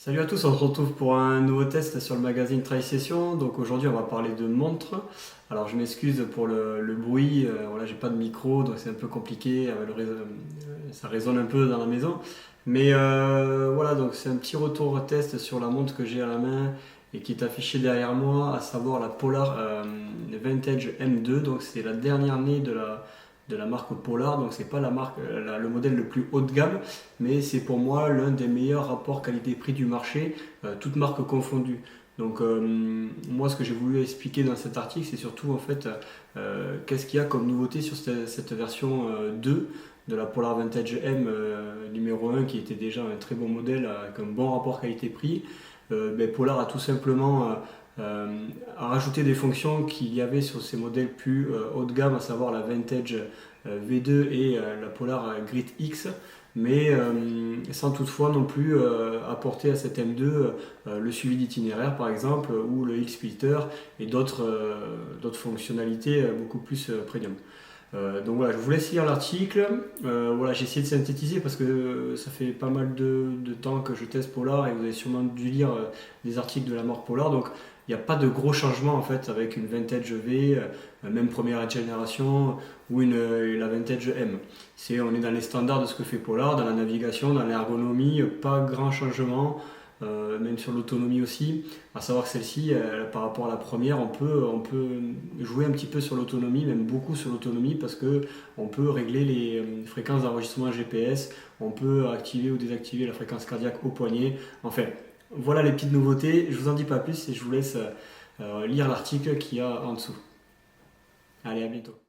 Salut à tous, on se retrouve pour un nouveau test sur le magazine Tri-Session. Donc aujourd'hui on va parler de montres. Alors je m'excuse pour le bruit, voilà, j'ai pas de micro donc c'est un peu compliqué, ça résonne un peu dans la maison. Mais voilà, donc c'est un petit retour test sur la montre que j'ai à la main et qui est affichée derrière moi, à savoir la Polar Vintage M2. Donc c'est la dernière née de la marque Polar, donc c'est pas la marque, le modèle le plus haut de gamme, mais c'est pour moi l'un des meilleurs rapports qualité-prix du marché, toutes marques confondues. Donc moi ce que j'ai voulu expliquer dans cet article c'est surtout en fait qu'est-ce qu'il y a comme nouveauté sur cette version 2 de la Polar Vintage M numéro 1 qui était déjà un très bon modèle avec un bon rapport qualité-prix. Polar a tout simplement a rajouté des fonctions qu'il y avait sur ces modèles plus haut de gamme, à savoir la Vintage V2 et la Polar Grit X, mais sans toutefois non plus apporter à cette M2 le suivi d'itinéraire par exemple, ou le X-Splitter et d'autres fonctionnalités beaucoup plus premium. Donc voilà, je vous laisse lire l'article. Voilà, j'ai essayé de synthétiser parce que ça fait pas mal de temps que je teste Polar et vous avez sûrement dû lire des articles de la marque Polar. Donc il n'y a pas de gros changements en fait avec une Vintage V, même première génération, ou la Vintage M. On est dans les standards de ce que fait Polar, dans la navigation, dans l'ergonomie, pas grand changement. Même sur l'autonomie aussi, à savoir que celle-ci, par rapport à la première, on peut jouer un petit peu sur l'autonomie, même beaucoup sur l'autonomie, parce que on peut régler les fréquences d'enregistrement GPS, on peut activer ou désactiver la fréquence cardiaque au poignet. Enfin, voilà les petites nouveautés. Je vous en dis pas plus et je vous laisse lire l'article qu'il y a en dessous. Allez, à bientôt.